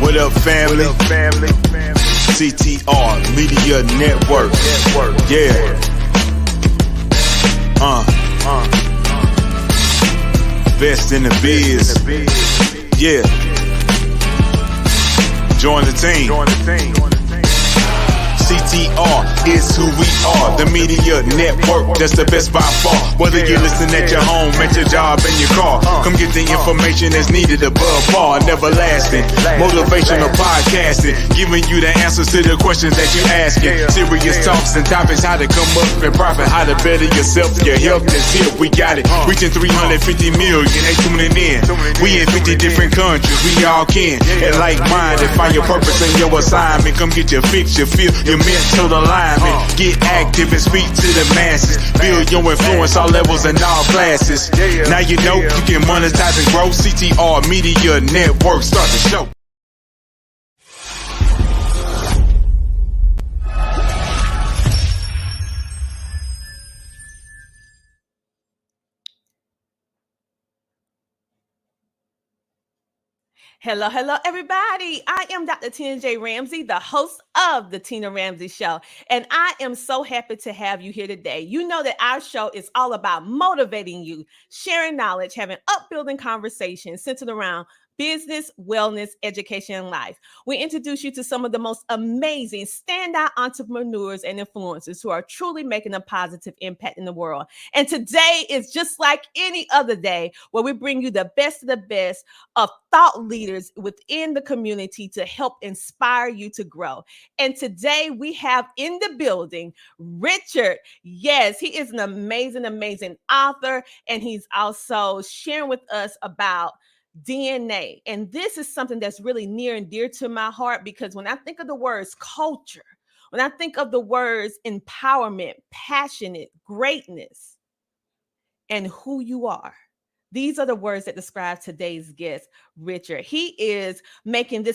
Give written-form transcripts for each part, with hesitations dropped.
What up, family? CTR Media Network. Yeah. Best in the biz. Yeah. Join the team. CTR is who we are, the media network, that's the best by far. Whether you listen at your home, at your job, in your car, come get the information that's needed above par. Never lasting, motivational podcasting, giving you the answers to the questions that you asking. Serious talks and topics, how to come up and profit, how to better yourself. Your health is here, we got it. Reaching 350 million, they tuning in. We in 50 different countries, we all can. And like minded, find your purpose and your assignment. Come get your fix, your feel, your mental alignment. Get active and speak to the masses. Build your influence all levels and all classes. Now you know you can monetize and grow. CTR Media Network, start the show. Hello, everybody. I am Dr. Tina J. Ramsey, the host of The Tina Ramsey Show, and I am so happy to have you here today. You know that our show is all about motivating you, sharing knowledge, having upbuilding conversations centered around business, wellness, education, and life. We introduce you to some of the most amazing standout entrepreneurs and influencers who are truly making a positive impact in the world. And today is just like any other day where we bring you the best of the best of thought leaders within the community to help inspire you to grow. And today we have in the building, Richard. Yes, he is an amazing author, and he's also sharing with us about DNA. And this is something that's really near and dear to my heart, because when I think of the words culture, when I think of the words empowerment, passionate, greatness, and who you are, these are the words that describe today's guest, Richard. He is making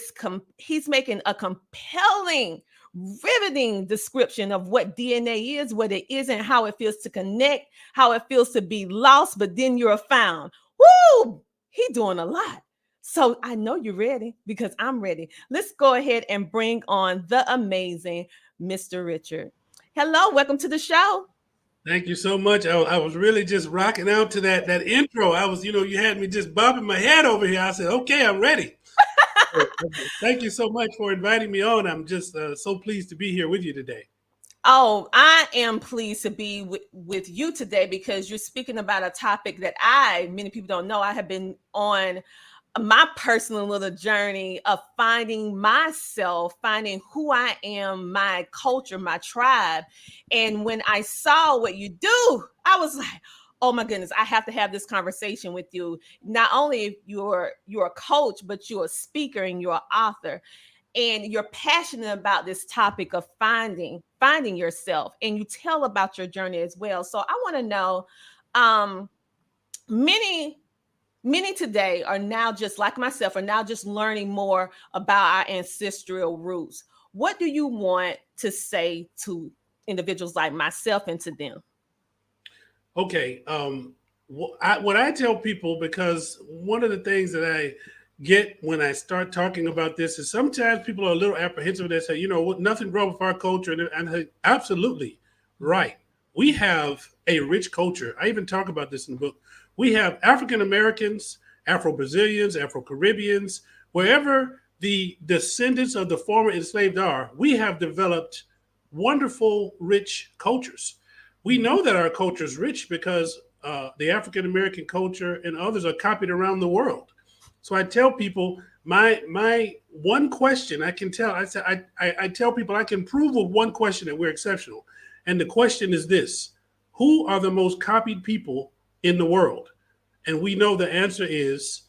he's making a compelling, riveting description of what DNA is, what it isn't, how it feels to connect, how it feels to be lost, but then you're found. Woo! He's doing a lot. So I know you're ready, because I'm ready. Let's go ahead and bring on the amazing Mr. Richard. Hello, welcome to the show. Thank you so much. I was really just rocking out to that intro. I was, you had me just bobbing my head over here. I said, okay, I'm ready. Thank you so much for inviting me on. I'm just so pleased to be here with you today. Oh, I am pleased to be with you today, because you're speaking about a topic that many people don't know. I have been on my personal little journey of finding myself, finding who I am, my culture, my tribe. And when I saw what you do, I was like, oh my goodness, I have to have this conversation with you. Not only you're a coach, but you're a speaker and you're an author. And you're passionate about this topic of finding yourself, and you tell about your journey as well. So I want to know, many today are now, just like myself, are now just learning more about our ancestral roots. What do you want to say to individuals like myself and to them? Okay. What I tell people, because one of the things that I get when I start talking about this is sometimes people are a little apprehensive. They say, nothing wrong with our culture. And absolutely right. We have a rich culture. I even talk about this in the book. We have African Americans, Afro-Brazilians, Afro-Caribbeans, wherever the descendants of the former enslaved are, we have developed wonderful, rich cultures. We know that our culture is rich because the African American culture and others are copied around the world. So I tell people my one question I can tell. I tell people I can prove with one question that we're exceptional. And the question is this: who are the most copied people in the world? And we know the answer is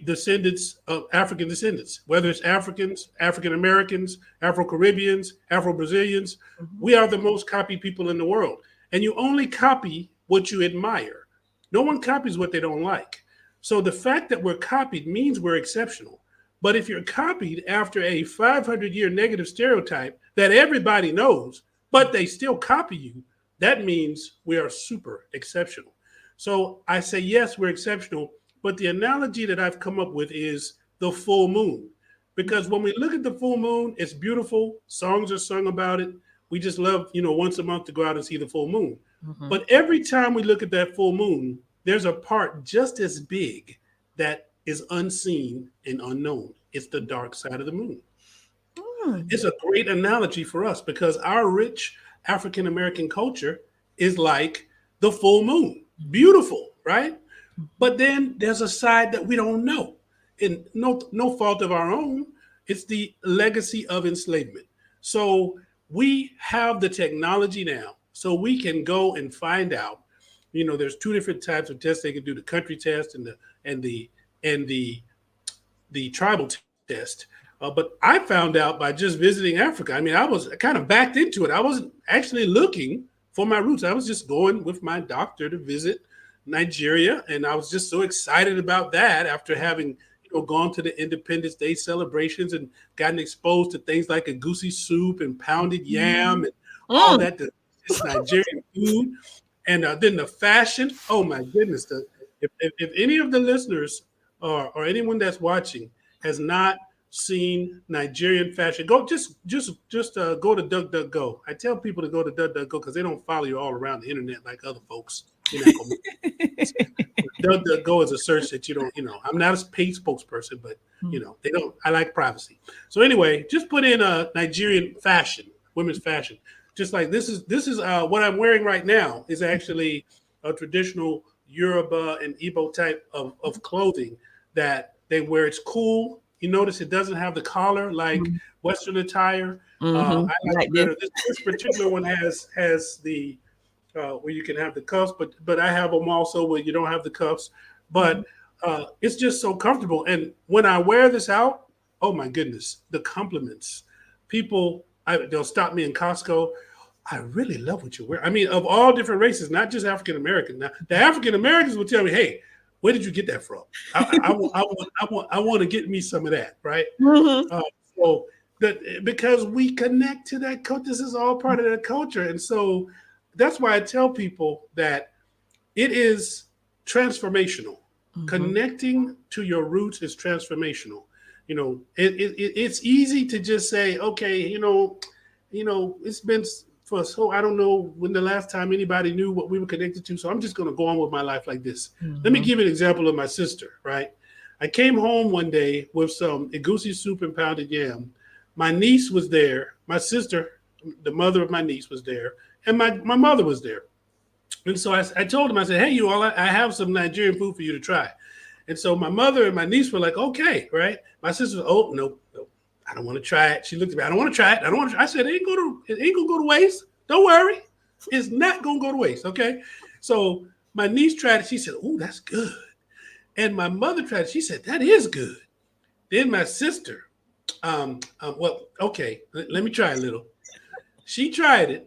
descendants of African descendants, whether it's Africans, African Americans, Afro-Caribbeans, Afro-Brazilians. Mm-hmm. We are the most copied people in the world. And you only copy what you admire. No one copies what they don't like. So the fact that we're copied means we're exceptional. But if you're copied after a 500-year negative stereotype that everybody knows, but they still copy you, that means we are super exceptional. So I say, yes, we're exceptional. But the analogy that I've come up with is the full moon. Because when we look at the full moon, it's beautiful. Songs are sung about it. We just love, once a month to go out and see the full moon. But every time we look at that full moon, there's a part just as big that is unseen and unknown. It's the dark side of the moon. It's a great analogy for us because our rich African American culture is like the full moon. Beautiful, right? But then there's a side that we don't know. And no fault of our own. It's the legacy of enslavement. So we have the technology now, so we can go and find out. There's two different types of tests they can do: the country test and the tribal test. But I found out by just visiting Africa. I mean, I was kind of backed into it. I wasn't actually looking for my roots. I was just going with my doctor to visit Nigeria, and I was just so excited about that after having gone to the Independence Day celebrations and gotten exposed to things like a goosey soup and pounded yam and all that, this Nigerian food. And then the fashion. Oh my goodness! If any of the listeners or anyone that's watching has not seen Nigerian fashion, go just go to DuckDuckGo. I tell people to go to DuckDuckGo because they don't follow you all around the internet like other folks. DuckDuckGo is a search that you don't. I'm not a paid spokesperson, but they don't. I like privacy. So anyway, just put in Nigerian fashion, women's fashion. Just like this is what I'm wearing right now is actually a traditional Yoruba and Igbo type of clothing that they wear. It's cool. You notice it doesn't have the collar like Western attire. I like better. This particular one has the where you can have the cuffs, but I have them also where you don't have the cuffs. But it's just so comfortable. And when I wear this out, oh my goodness, the compliments. People, they'll stop me in Costco. I really love what you wear. I mean, of all different races, not just African American. Now, the African Americans will tell me, "Hey, where did you get that from? I want to get me some of that, right?" So that because we connect to that culture, this is all part of that culture, and so that's why I tell people that it is transformational. Connecting to your roots is transformational. It's easy to just say, okay, it's been so I don't know when the last time anybody knew what we were connected to, so I'm just going to go on with my life like this. Let me give you an example of my sister, right? I came home one day with some egusi soup and pounded yam. My niece was there. My sister, the mother of my niece, was there. And my mother was there. And so I told them, I said, hey, you all, I have some Nigerian food for you to try. And so my mother and my niece were like, okay, right? My sister was, oh, no, I don't want to try it. She looked at me, I don't want to try it. I said, it ain't going to go to waste. Don't worry. It's not going to go to waste, okay? So my niece tried it. She said, oh, that's good. And my mother tried it. She said, that is good. Then my sister, well, okay, let me try a little. She tried it.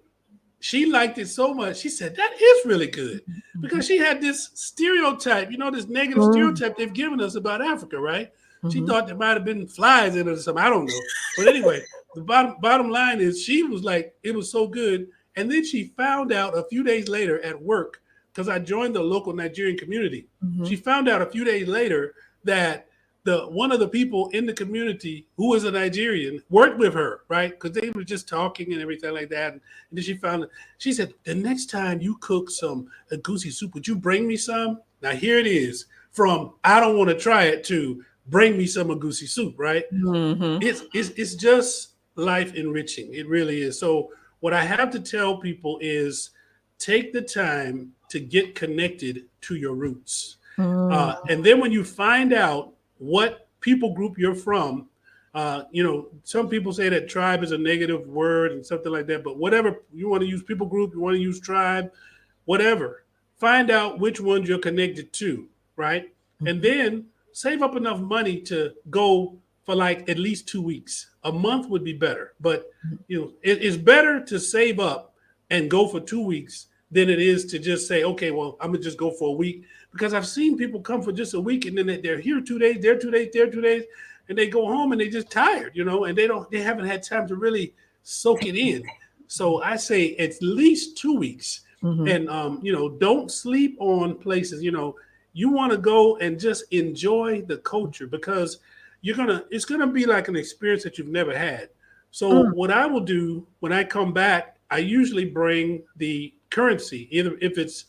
She liked it so much. She said, that is really good. Because she had this stereotype, this negative stereotype they've given us about Africa, right? She thought there might have been flies in it or something. I don't know. But anyway, the bottom line is she was like, it was so good. And then she found out a few days later at work, because I joined the local Nigerian community. She found out a few days later that one of the people in the community who was a Nigerian worked with her, right? Because they were just talking and everything like that. And then she said, the next time you cook some egusi soup, would you bring me some? Now here it is, from I don't want to try it to bring me some egusi soup, right? It's just life enriching. It really is. So what I have to tell people is take the time to get connected to your roots. And then when you find out what people group you're from, some people say that tribe is a negative word and something like that, but whatever you want to use, people group, you want to use tribe, whatever, find out which ones you're connected to, right? And then save up enough money to go for like at least 2 weeks. A month would be better, but it's better to save up and go for 2 weeks than it is to just say, okay, well, I'm gonna just go for a week. Because I've seen people come for just a week and then they're here 2 days, there 2 days, there 2 days, and they go home and they're just tired, and they haven't had time to really soak it in. So I say at least 2 weeks. And don't sleep on places. You want to go and just enjoy the culture, because it's gonna be like an experience that you've never had. So what I will do when I come back, I usually bring the currency. Either if it's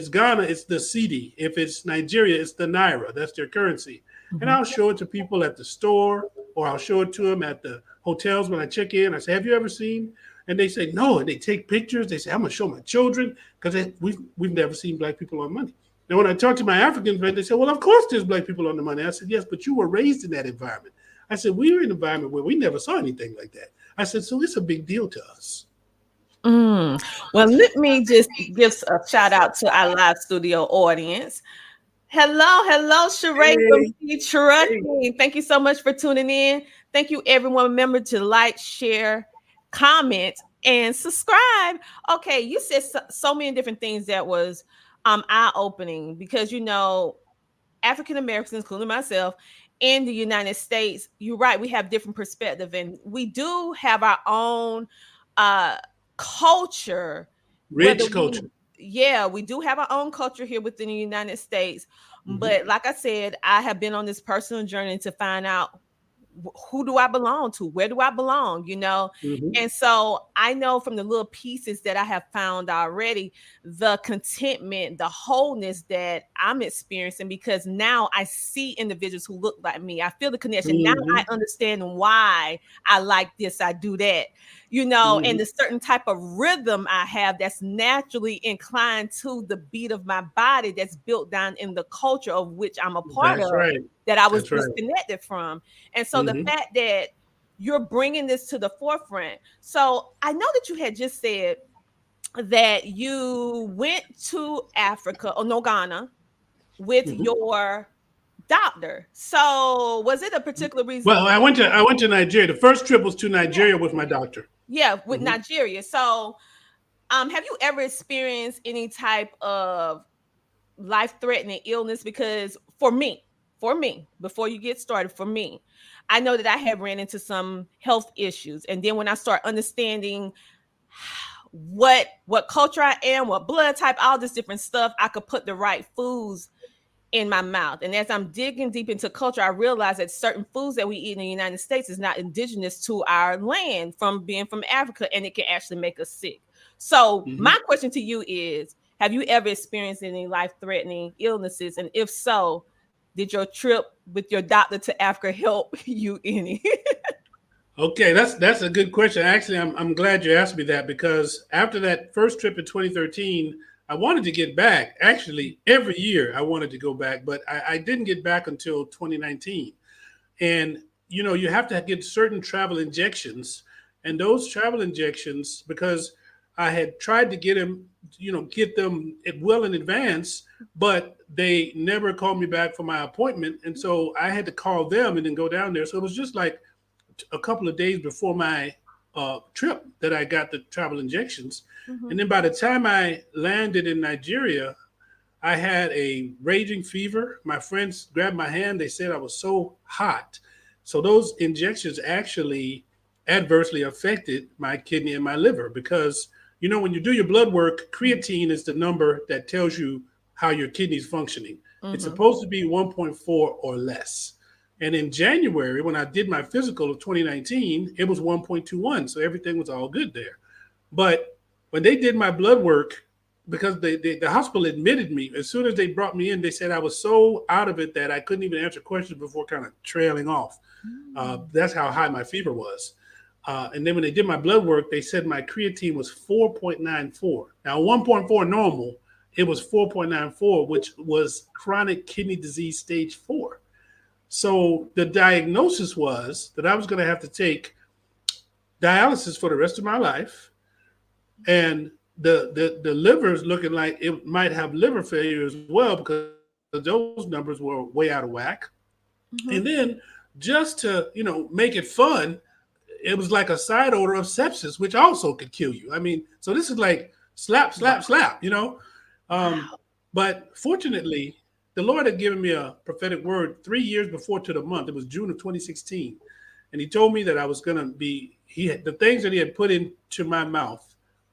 Ghana, it's the cedi. If it's Nigeria, it's the naira. That's their currency. And I'll show it to people at the store, or I'll show it to them at the hotels when I check in. I say, "Have you ever seen?" And they say no, and they take pictures. They say, "I'm gonna show my children," because we've never seen black people on money. Now, when I talk to my African friends, they say, "Well, of course there's black people on the money." I said, "Yes, but you were raised in that environment." I said, "We were in an environment where we never saw anything like that." I said, "So it's a big deal to us." Well, let me just give a shout out to our live studio audience. Hello, Sheree from Detroit. Hey. Thank you so much for tuning in. Thank you, everyone. Remember to like, share, comment, and subscribe. Okay, you said so many different things that was eye-opening, because African Americans, including myself, in the United States, you're right, we have different perspective, and we do have our own culture. Rich culture. We do have our own culture here within the United States. But like I said, I have been on this personal journey to find out, who do I belong to? Where do I belong? And so I know from the little pieces that I have found already, the contentment, the wholeness that I'm experiencing, because now I see individuals who look like me. I feel the connection. Now I understand why I like this, I do that, and the certain type of rhythm I have that's naturally inclined to the beat of my body, that's built down in the culture of which I'm a part of. Right. That I was disconnected from. And so the fact that you're bringing this to the forefront. So I know that you had just said that you went to Africa, or no, Ghana, with your doctor. So was it a particular reason? Well, I went to Nigeria. The first trip was to Nigeria with my doctor. Yeah, with Nigeria. So have you ever experienced any type of life-threatening illness? Because for me, before you get started, for me, I know that I have ran into some health issues. And then when I start understanding what culture I am, what blood type, all this different stuff, I could put the right foods in my mouth. And as I'm digging deep into culture, I realize that certain foods that we eat in the United States is not indigenous to our land, from being from Africa, and it can actually make us sick. So my question to you is, have you ever experienced any life-threatening illnesses? And if so, did your trip with your doctor to Africa help you any? Okay, that's a good question. Actually, I'm glad you asked me that, because after that first trip in 2013, I wanted to get back. Actually, every year I wanted to go back, but I didn't get back until 2019. And, you have to get certain travel injections. And those travel injections, because I had tried to get them well in advance, but they never called me back for my appointment. And so I had to call them and then go down there. So it was just like a couple of days before my trip that I got the travel injections. And then by the time I landed in Nigeria, I had a raging fever. My friends grabbed my hand. They said I was so hot. So those injections actually adversely affected my kidney and my liver, because when you do your blood work, creatine is the number that tells you how your kidney's functioning. It's supposed to be 1.4 or less. And in January, when I did my physical of 2019, it was 1.21. So everything was all good there. But when they did my blood work, because the hospital admitted me, as soon as they brought me in, they said I was so out of it that I couldn't even answer questions before kind of trailing off. That's how high my fever was. And then when they did my blood work, they said my creatine was 4.94. Now, 1.4 normal, it was 4.94, which was chronic kidney disease stage 4. So the diagnosis was that I was going to have to take dialysis for the rest of my life. And the liver is looking like it might have liver failure as well, because those numbers were way out of whack. And then just to, make it fun, it was like a side order of sepsis, which also could kill you. I mean, so this is like slap. But fortunately, the Lord had given me a prophetic word 3 years before to the month. It was June of 2016. And he told me that I was going to be, the things that he had put into my mouth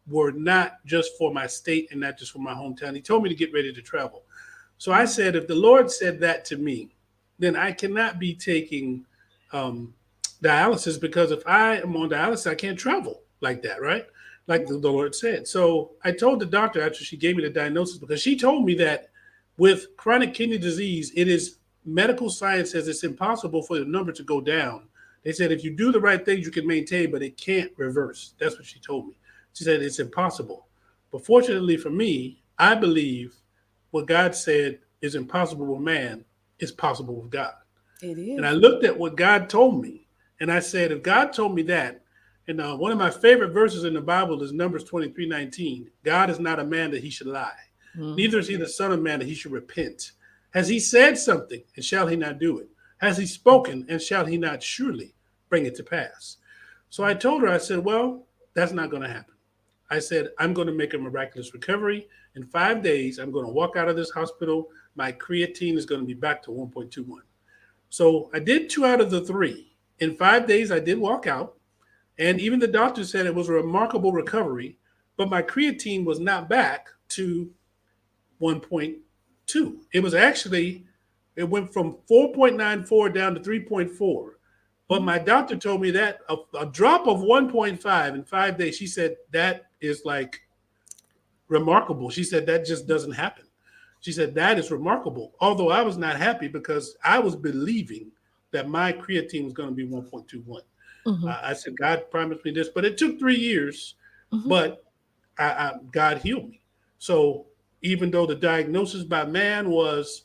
were not just for my state and not just for my hometown. He told me to get ready to travel. So I said, if the Lord said that to me, then I cannot be taking dialysis, because if I am on dialysis, I can't travel like that, right? Like the Lord said. So I told the doctor after she gave me the diagnosis, because she told me that with chronic kidney disease, it is medical science says it's impossible for the number to go down. They said if you do the right things, you can maintain, but it can't reverse. That's what she told me. She said it's impossible. But fortunately for me, I believe what God said is impossible with man is possible with God. It is. And I looked at what God told me, and I said, if God told me that, and one of my favorite verses in the Bible is Numbers 23:19. God is not a man that he should lie. Neither is he the son of man that he should repent. Has he said something, and shall he not do it? Has he spoken, and shall he not surely bring it to pass? So I told her, I said, well, that's not going to happen. I said, I'm going to make a miraculous recovery. In 5 days, I'm going to walk out of this hospital. My creatine is going to be back to 1.21. So I did 2 out of the 3. In 5 days, I did walk out. And even the doctor said it was a remarkable recovery, but my creatine was not back to 1.2. It was actually, it went from 4.94 down to 3.4. But my doctor told me that a drop of 1.5 in 5 days, she said, that is like remarkable. She said, that just doesn't happen. She said, that is remarkable. Although I was not happy because I was believing that my creatine was going to be 1.21. I said, God promised me this, but it took 3 years, but God healed me. So even though the diagnosis by man was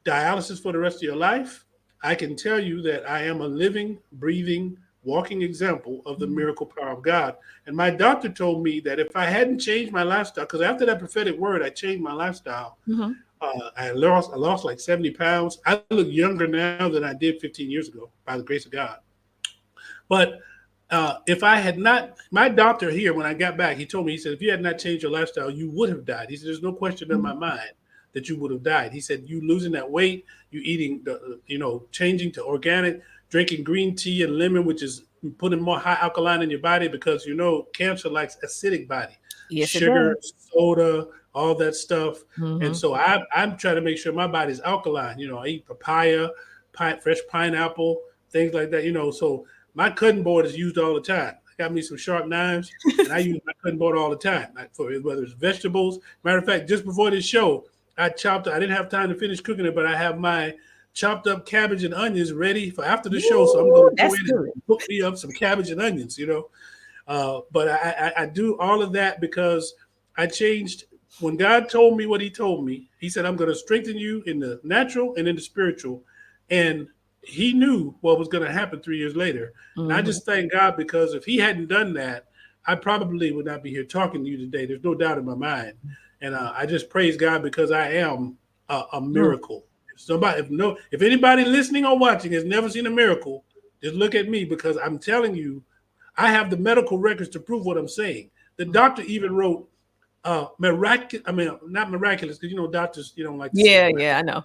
dialysis for the rest of your life, I can tell you that I am a living, breathing, walking example of the miracle power of God. And my doctor told me that if I hadn't changed my lifestyle, because after that prophetic word, I changed my lifestyle. I lost like 70 pounds. I look younger now than I did 15 years ago by the grace of God. But if I had not, my doctor here, when I got back, he told me, he said, if you had not changed your lifestyle, you would have died. He said, there's no question in my mind that you would have died. He said, you losing that weight, you eating, changing to organic, drinking green tea and lemon, which is putting more high alkaline in your body, because, cancer likes acidic body, sugar, soda, all that stuff. And so I'm trying to make sure my body's alkaline. I eat papaya, fresh pineapple, things like that, so my cutting board is used all the time. I got me some sharp knives, and I use my cutting board all the time, for whether it's vegetables. Matter of fact, just before this show, I didn't have time to finish cooking it, but I have my chopped up cabbage and onions ready for after the show. So I'm going to go in and cook me up some cabbage and onions, But I do all of that because I changed. When God told me what he told me, he said, I'm going to strengthen you in the natural and in the spiritual. And he knew what was going to happen 3 years later. And I just thank God, because if he hadn't done that, I probably would not be here talking to you today. There's no doubt in my mind. And I just praise God, because I am a miracle. If anybody listening or watching has never seen a miracle, just look at me, because I'm telling you, I have the medical records to prove what I'm saying. The doctor even wrote not miraculous, because doctors, you don't like to say I know.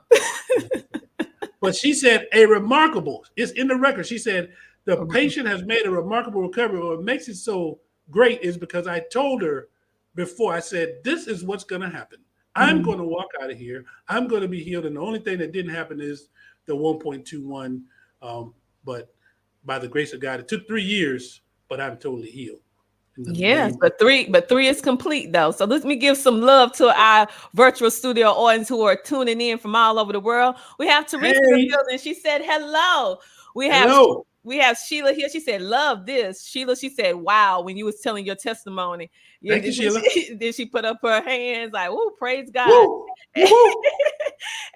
But she said a remarkable, it's in the record. She said the patient has made a remarkable recovery. What makes it so great is because I told her before, I said, this is what's going to happen. I'm going to walk out of here. I'm going to be healed. And the only thing that didn't happen is the 1.21. But by the grace of God, it took 3 years, but I'm totally healed. Yes, but three is complete though. So let me give some love to our virtual studio audience who are tuning in from all over the world. We have Teresa in the building. She said hello. We have Sheila here. She said, love this. Sheila, she said, wow, when you was telling your testimony. Thank you, Sheila. Then she put up her hands like, oh, praise God. Woo, woo.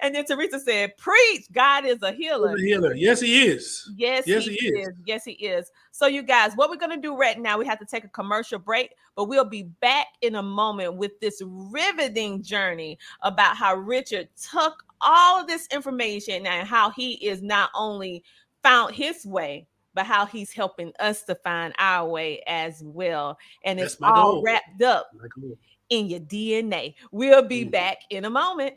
And then Teresa said, preach, God is a healer. He's a healer. Yes, he is. Yes, he is. Yes, he is. So you guys, what we're going to do right now, we have to take a commercial break, but we'll be back in a moment with this riveting journey about how Richard took all of this information and how he is not only found his way, but how he's helping us to find our way as well. And it's all wrapped up in your DNA. We'll be back in a moment.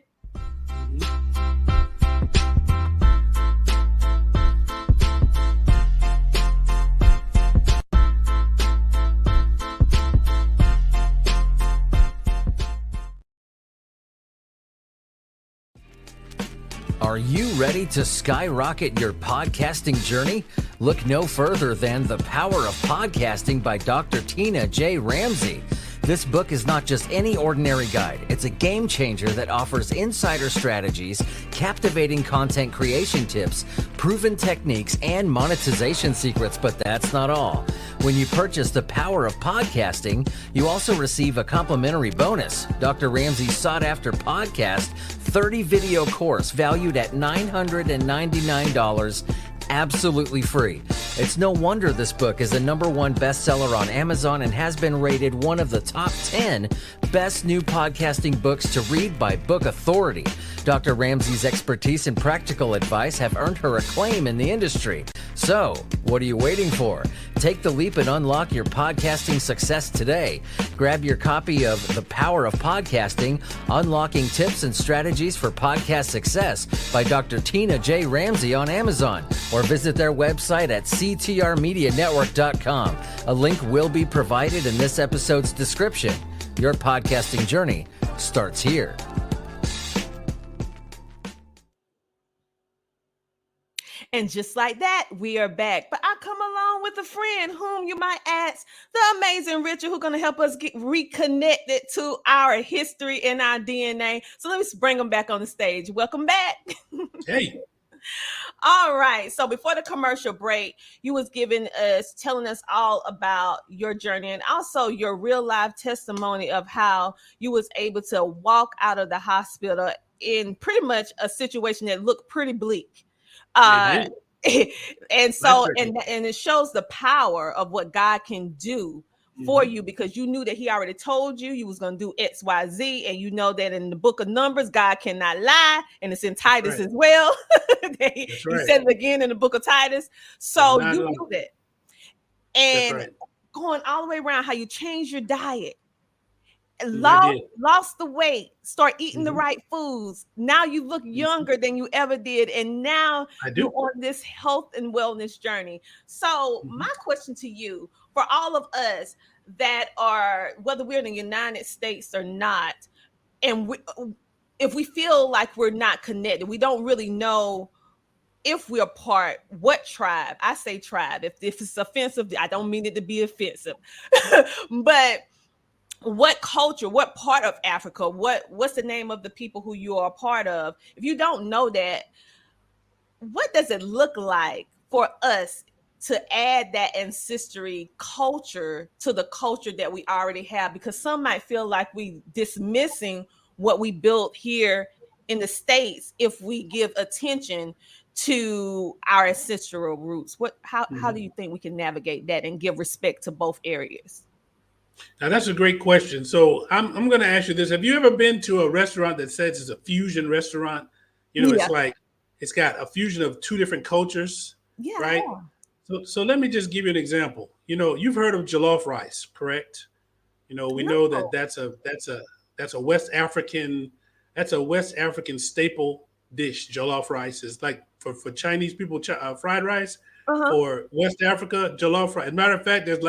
Are Are you ready to skyrocket your podcasting journey? Look no further than The Power of Podcasting by Dr. Tina J. Ramsey. This book is not just any ordinary guide. It's a game changer that offers insider strategies, captivating content creation tips, proven techniques, and monetization secrets. But that's not all. When you purchase The Power of Podcasting, you also receive a complimentary bonus, Dr. Ramsey's sought-after podcast 30-video course valued at $999, absolutely free. It's no wonder this book is the #1 bestseller on Amazon and has been rated one of the top 10 best new podcasting books to read by Book Authority. Dr. Ramsey's expertise and practical advice have earned her acclaim in the industry. So, what are you waiting for? Take the leap and unlock your podcasting success today. Grab your copy of The Power of Podcasting, Unlocking Tips and Strategies for Podcast Success by Dr. Tina J. Ramsey on Amazon, or visit their website at ctrmedianetwork.com. A link will be provided in this episode's description. Your podcasting journey starts here. And just like that, we are back. But I come along with a friend whom you might ask, the amazing Richard, who's going to help us get reconnected to our history and our DNA. So let's bring him back on the stage. Welcome back. Hey. All right. So before the commercial break, you was telling us all about your journey and also your real life testimony of how you was able to walk out of the hospital in pretty much a situation that looked pretty bleak. And so, and it shows the power of what God can do for you, because you knew that he already told you was going to do X, Y, Z. And you know that in the book of Numbers, God cannot lie. And it's in Titus as well. He said it again in the book of Titus. So you knew that. And going all the way around, how you changed your diet, lost the weight, start eating the right foods. Now you look younger than you ever did. And now you're on this health and wellness journey. So my question to you, for all of us that are, whether we're in the United States or not, and if we feel like we're not connected, we don't really know if we're part, what tribe? I say tribe. If it's offensive, I don't mean it to be offensive. But what culture, what part of Africa, what's the name of the people who you are a part of? If you don't know that, what does it look like for us to add that ancestry culture to the culture that we already have? Because some might feel like we dismissing what we built here in the States if we give attention to our ancestral roots. How do you think we can navigate that and give respect to both areas? Now, that's a great question. So I'm going to ask you this. Have you ever been to a restaurant that says it's a fusion restaurant? You know, it's like it's got a fusion of two different cultures, right? So let me just give you an example. You know, you've heard of jollof rice, correct? You know, we know that that's a West African staple dish. Jollof rice is like for Chinese people, fried rice. For West Africa, jollof rice. As a matter of fact, there's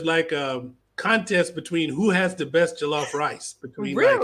like a contest between who has the best jollof rice between like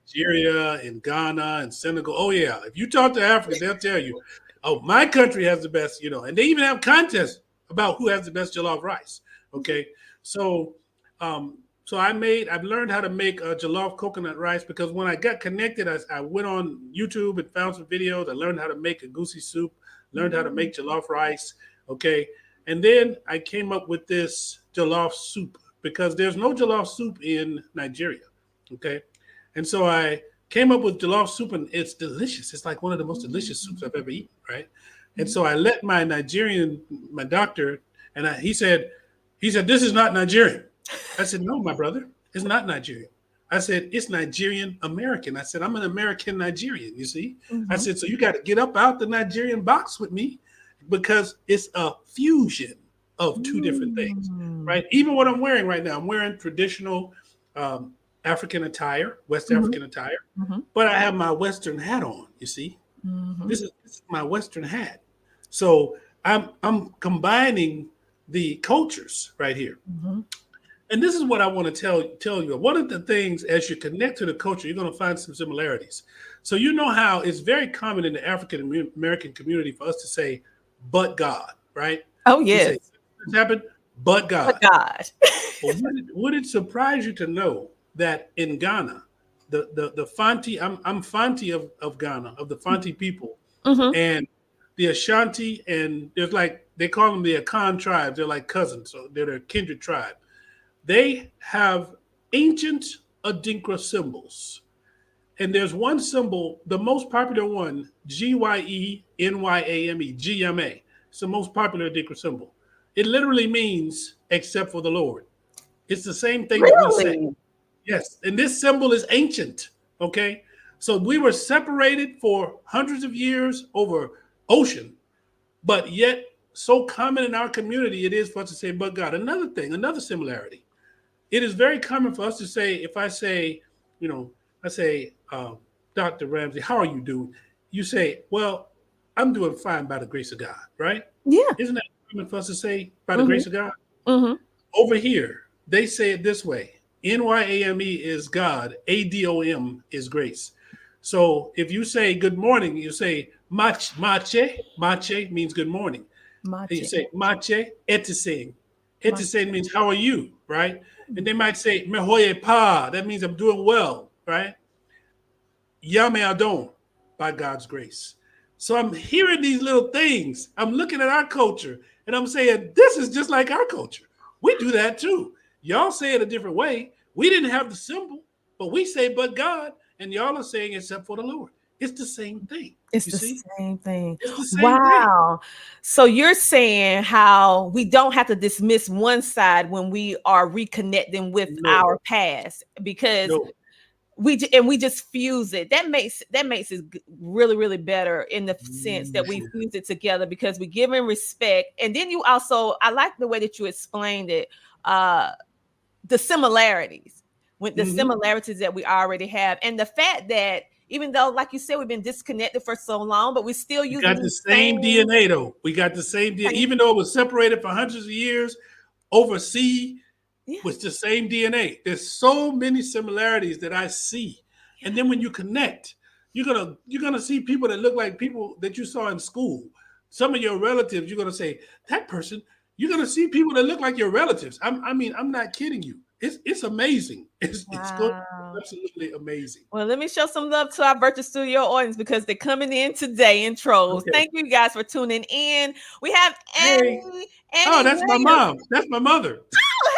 Nigeria and Ghana and Senegal. Oh yeah, if you talk to Africans, they'll tell you, oh, my country has the best, you know, and they even have contests about who has the best jollof rice. Okay, so I've learned how to make jollof coconut rice because when I got connected, I went on YouTube and found some videos. I learned how to make a goosey soup, learned how to make jollof rice. Okay, and then I came up with this jollof soup because there's no jollof soup in Nigeria. Okay, and so I came up with jollof soup, and it's delicious. It's like one of the most delicious soups I've ever eaten, right? And so I let my doctor, and he said, this is not Nigerian. I said, no, my brother, it's not Nigerian. I said, it's Nigerian American. I said, I'm an American Nigerian, you see? I said, so you got to get up out the Nigerian box with me because it's a fusion of two different things, right? Even what I'm wearing right now, I'm wearing traditional African attire, West African attire, but I have my Western hat on, you see? This is my Western hat. So I'm combining the cultures right here. And this is what I want to tell you. One of the things, as you connect to the culture, you're going to find some similarities. So you know how it's very common in the African American community for us to say, "But God," right? Oh, We say, yes. "This happened, but God." But God. Well, would it surprise you to know that in Ghana, the Fanti, I'm Fanti of Ghana, of the Fanti people, Mhm. and the Ashanti, and there's like they call them the Akan tribes. They're like cousins, so they're a kindred tribe. They have ancient Adinkra symbols. And there's one symbol, the most popular one, GYENYAME, GMA. It's the most popular Adinkra symbol. It literally means except for the Lord. It's the same thing that we say. Really? Yes. And this symbol is ancient. Okay. So we were separated for hundreds of years over ocean, but yet so common in our community it is for us to say, but God. Another thing, another similarity. It is very common for us to say, if I say, I say, Dr. Ramsey, how are you doing? You say, well, I'm doing fine by the grace of God, right? Yeah. Isn't that common for us to say, by the grace of God? Mm-hmm. Over here, they say it this way. NYAME is God, ADOM is grace. So if you say good morning, you say mache means good morning. And you say mache etiseng. Etiseng means how are you, right? And they might say mehoye pa, that means I'm doing well, right? Yame adon, by God's grace. So I'm hearing these little things. I'm looking at our culture and I'm saying, this is just like our culture. We do that too. Y'all say it a different way. We didn't have the symbol, but we say, but God, and y'all are saying, except for the Lord. It's the same thing. It's you the see? same thing. It's the same Wow. So you're saying how we don't have to dismiss one side when we are reconnecting with our past, because we just fuse it. That makes it really, really better in the sense that we fuse it together because we give in respect. And then you also, I like the way that you explained it, the similarities with the similarities that we already have, and the fact that even though, like you said, we've been disconnected for so long, but we still use the same DNA though. We got the same DNA, even though it was separated for hundreds of years overseas. With the same DNA. There's so many similarities that I see. And then when you connect, you're gonna see people that look like people that you saw in school. Some of your relatives, you're gonna say, that person, you're gonna see people that look like your relatives. I'm not kidding you. It's amazing. It's absolutely amazing. Well, let me show some love to our virtual studio audience because they're coming in today in trolls. Okay. Thank you guys for tuning in. We have Annie. Oh, that's my mom. That's my mother. Oh, hello.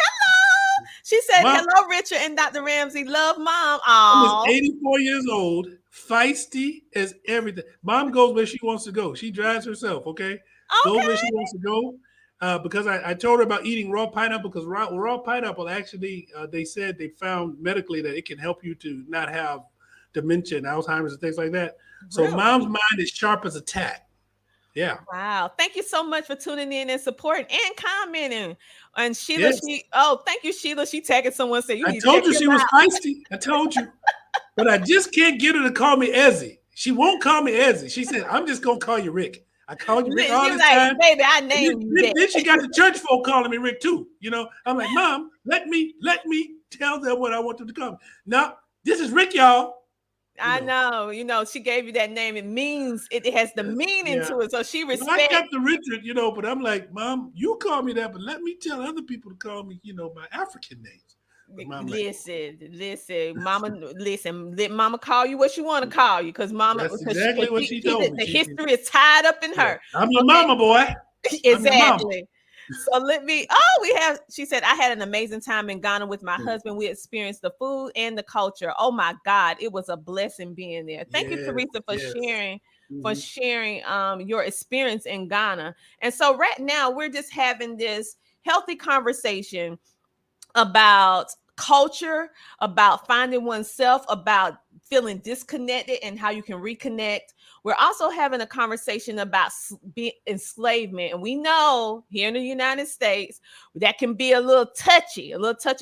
She said, Mom, hello, Richard and Dr. Ramsey. Love Mom. Mom is 84 years old, feisty as everything. Mom goes where she wants to go. She drives herself, okay? Goes where she wants to go. Because I told her about eating raw pineapple, because raw pineapple actually, they said they found medically that it can help you to not have dementia and Alzheimer's and things like that. So Mom's mind is sharp as a tack. Yeah. Wow. Thank you so much for tuning in and supporting and commenting. And Sheila, thank you, Sheila. She tagged someone and said, I told you she was feisty. I told you. But I just can't get her to call me Ezzy. She won't call me Ezzy. She said, I'm just going to call you Rick. I called you Rick all the time. Baby, I named you. Then she got the church folk calling me Rick too. I'm like, Mom, let me tell them what I want them to call me. Now, this is Rick, y'all. I know, she gave you that name. It means it has the meaning to it. So she respects. I kept the Richard, but I'm like, Mom, you call me that, but let me tell other people to call me, my African names. Listen, Mama, let Mama call you what she want to call you, because Mama. That's exactly what she told me. The history is tied up in her. I'm your mama, boy. Exactly. So she said, I had an amazing time in Ghana with my husband. We experienced the food and the culture. Oh my God, it was a blessing being there. Thank you, Teresa, for sharing your experience in Ghana. And so right now we're just having this healthy conversation about culture, about finding oneself, about feeling disconnected and how you can reconnect. We're also having a conversation about enslavement. And we know here in the United States, that can be a little touchy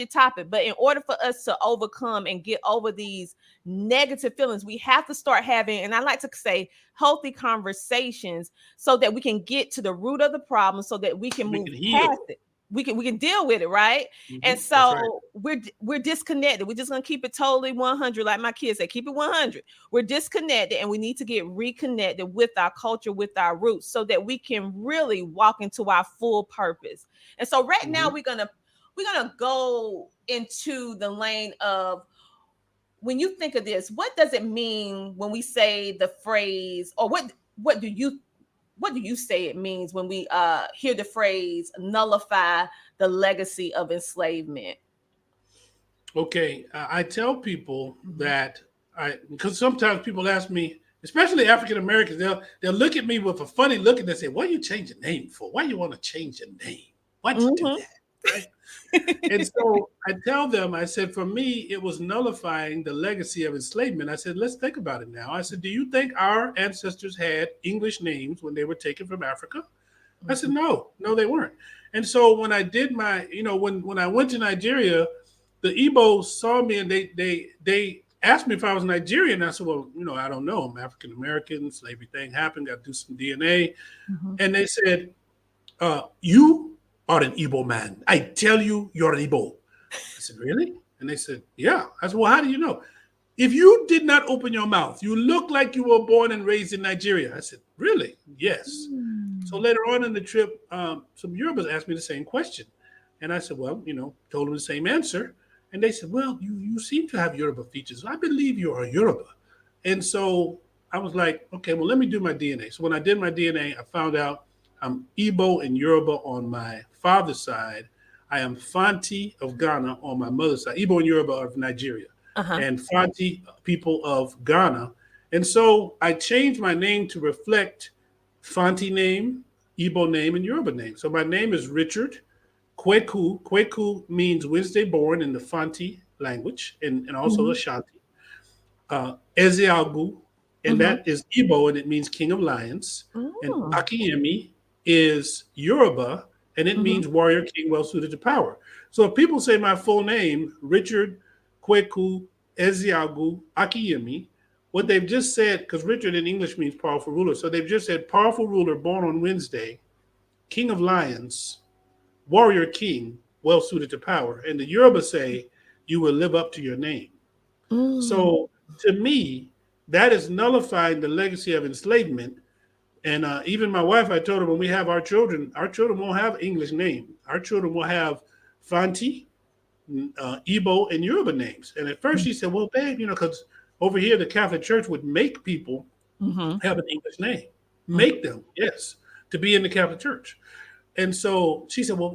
topic. But in order for us to overcome and get over these negative feelings, we have to start having, and I like to say, healthy conversations so that we can get to the root of the problem, so that we can move past it. we can deal with it, right? And That's right. so we're disconnected. We're just gonna keep it totally 100, like my kids say, keep it 100. We're disconnected, and we need to get reconnected with our culture, with our roots, so that we can really walk into our full purpose. And so right now we're gonna go into the lane of, when you think of this, what does it mean when we say the phrase, or what do you say it means when we hear the phrase nullify the legacy of enslavement? Okay, I tell people that because sometimes people ask me, especially African Americans, they'll look at me with a funny look and they say, "Why you change your name for? Why you want to change your name? Why'd you do that?" Right? And so I tell them, I said, for me, it was nullifying the legacy of enslavement. I said, let's think about it now. I said, do you think our ancestors had English names when they were taken from Africa? I said, no, they weren't. And so when I did my, when I went to Nigeria, the Igbos saw me and they asked me if I was Nigerian. I said, well, I don't know. I'm African American. Slavery thing happened. Got to do some DNA. And they said, you are an Igbo man. I tell you, you're an Igbo. I said, really? And they said, yeah. I said, well, how do you know? If you did not open your mouth, you look like you were born and raised in Nigeria. I said, really? Yes. So later on in the trip, some Yorubas asked me the same question. And I said, well, told them the same answer. And they said, well, you seem to have Yoruba features. I believe you are Yoruba. And so I was like, okay, well, let me do my DNA. So when I did my DNA, I found out I'm Igbo and Yoruba on my father's side. I am Fanti of Ghana on my mother's side. Igbo and Yoruba of Nigeria. And Fanti people of Ghana. And so I changed my name to reflect Fanti name, Igbo name, and Yoruba name. So my name is Richard Kweku. Kweku means Wednesday born in the Fanti language and also Ashanti. Ezeagu, and that is Igbo, and it means King of Lions. And Akinyemi is Yoruba, and it means warrior king well suited to power. So if people say my full name, Richard Kweku Ezeagu Akinyemi, what they've just said, because Richard in English means powerful ruler, so they've just said powerful ruler born on Wednesday, king of lions, warrior king well suited to power. And the Yoruba say you will live up to your name. So to me, that is nullifying the legacy of enslavement. And even my wife, I told her, when we have our children won't have English name. Our children will have Fanti, Igbo, and Yoruba names. And at first she said, well, babe, because over here the Catholic Church would make people have an English name. Make them, yes, to be in the Catholic Church. And so she said, well,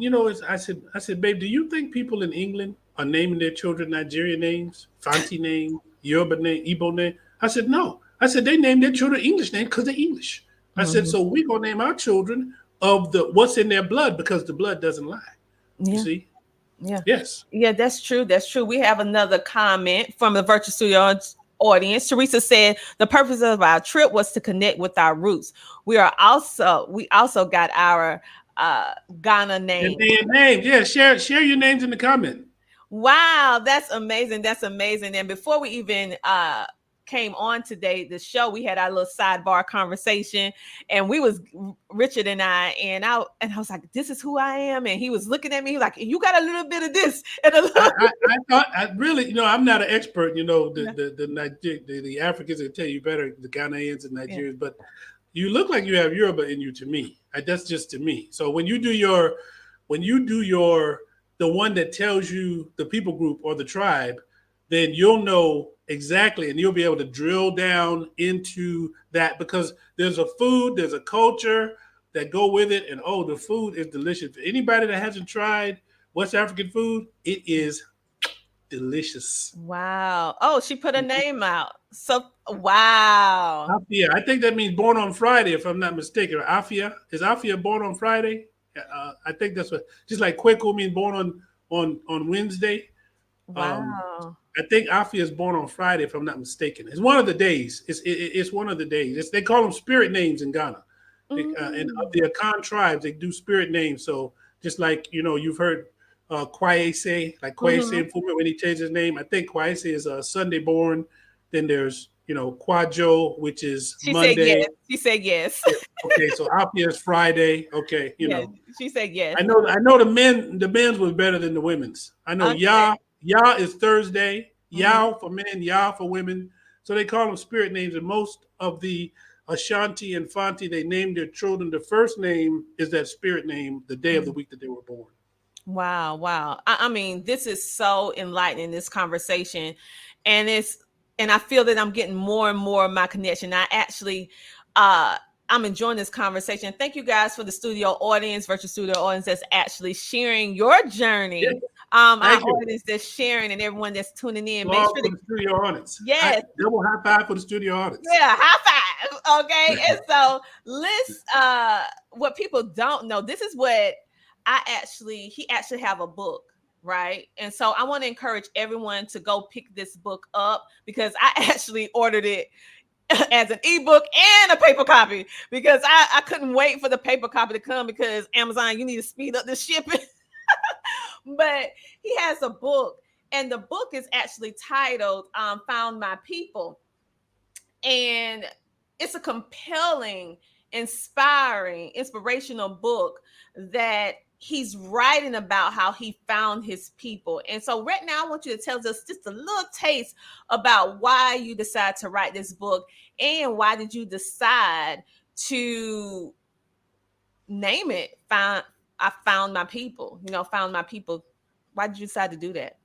I said, babe, do you think people in England are naming their children Nigerian names, Fanti name, Yoruba name, Igbo name? I said, no. I said, they name their children English name because they're English. I said, so we're going to name our children of what's in their blood, because the blood doesn't lie. You see? Yeah. Yes. Yeah, that's true. That's true. We have another comment from the Virtual Studio audience. Teresa said the purpose of our trip was to connect with our roots. We also got our Ghana name. Yeah, share your names in the comment. Wow, that's amazing. That's amazing. And before we even came on today, the show, we had our little sidebar conversation, and Richard and I was like, this is who I am. And he was looking at me, he was like, you got a little bit of this. And I thought, I really, I'm not an expert, the Africans will tell you better, the Ghanaians and Nigerians, but you look like you have Yoruba in you to me. That's just to me. So when you do the one that tells you the people group or the tribe, then you'll know exactly, and you'll be able to drill down into that, because there's a food, there's a culture that go with it, and the food is delicious. For anybody that hasn't tried West African food, it is delicious. Wow. Oh, she put a name out. So wow. Afia, I think that means born on Friday, if I'm not mistaken. Afia, is Afia born on Friday? I think that's what. Just like Kweku means born on Wednesday. Wow. I think Afia is born on Friday, if I'm not mistaken. It's one of the days. It's one of the days. They call them spirit names in Ghana. And of the Akan tribes, they do spirit names. So just like, you've heard Kwayese, like Kwayese when he changed his name. I think Kwayese is Sunday born. Then there's Kwajo, which is She Monday. said yes. She said yes. Okay, so Afia is Friday. Okay, Yeah, she said yes. I know the men's was better than the women's. I know Okay. Ya is Thursday. Mhm. Yao for men, Ya for women. So they call them spirit names. And most of the Ashanti and Fanti, they named their children. The first name is that spirit name, the day of the week that they were born. Wow. I mean, this is so enlightening, this conversation. And I feel that I'm getting more and more of my connection. I'm enjoying this conversation. Thank you guys for the studio audience, virtual studio audience that's actually sharing your journey. Yeah. Our Thank you. audience that's sharing and everyone that's tuning in. Make sure the studio audience. Yes. Double high five for the studio audience. Yeah, high five. Okay. And so let's what people don't know, this is what he actually have a book, right? And so I want to encourage everyone to go pick this book up because I actually ordered it as an ebook and a paper copy because I couldn't wait for the paper copy to come because Amazon, you need to speed up the shipping. But he has a book, and the book is actually titled Found My People. And it's a compelling, inspirational book that he's writing about how he found his people. And so right now, I want you to tell us just a little taste about why you decided to write this book and why did you decide to name it I Found My People, Found My People. Why did you decide to do that?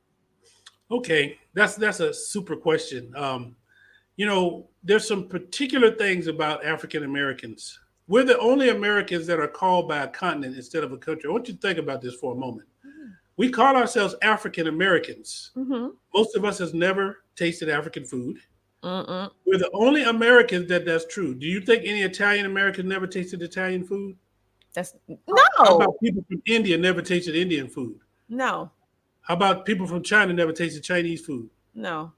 Okay, that's a super question. There's some particular things about African Americans. We're the only Americans that are called by a continent instead of a country. I want you to think about this for a moment. Mm-hmm. We call ourselves African Americans. Mm-hmm. Most of us has never tasted African food. Mm-mm. We're the only Americans that's true. Do you think any Italian American never tasted Italian food? No. How about people from India never tasted Indian food? No. How about people from China never tasted Chinese food? No.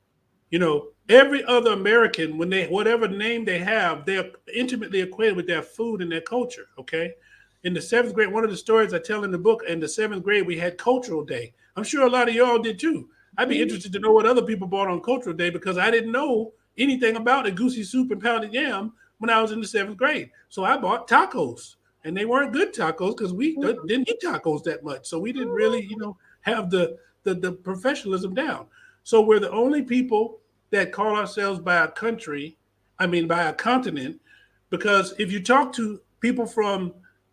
Every other American, whatever name they have, they're intimately acquainted with their food and their culture. Okay. In the 7th grade, one of the stories I tell in the book, in the 7th grade, we had Cultural Day. I'm sure a lot of y'all did too. I'd be interested to know what other people bought on Cultural Day because I didn't know anything about a goosey soup and pounded yam when I was in the 7th grade. So I bought tacos, and they weren't good tacos because we didn't eat tacos that much. So we didn't really, have the professionalism down. So we're the only people that call ourselves by a continent, because if you talk to people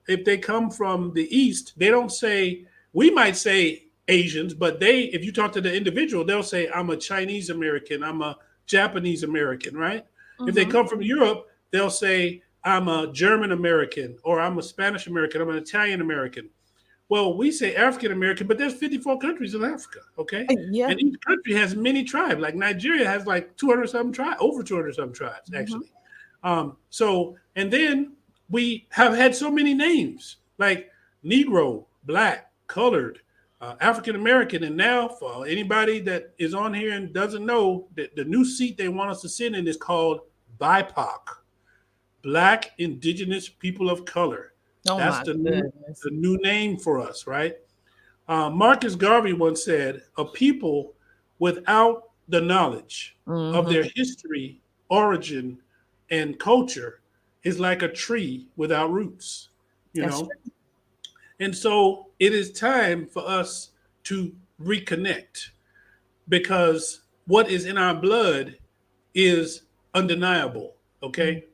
if they come from the East, they don't say, we might say Asians, but if you talk to the individual, they'll say, I'm a Chinese American, I'm a Japanese American, right? Mm-hmm. If they come from Europe, they'll say, I'm a German American, or I'm a Spanish American, I'm an Italian American. Well, we say African American, but there's 54 countries in Africa, okay? Yeah. And each country has many tribes. Like Nigeria has like 200-something tribes, over 200-something tribes, actually. And then we have had so many names, like Negro, Black, Colored, African American, and now for anybody that is on here and doesn't know, that the new seat they want us to sit in is called BIPOC, Black Indigenous People of Color. Oh, that's the new name for us, right? Marcus Garvey once said, a people without the knowledge of their history, origin, and culture is like a tree without roots, True. And so it is time for us to reconnect, because what is in our blood is undeniable, okay?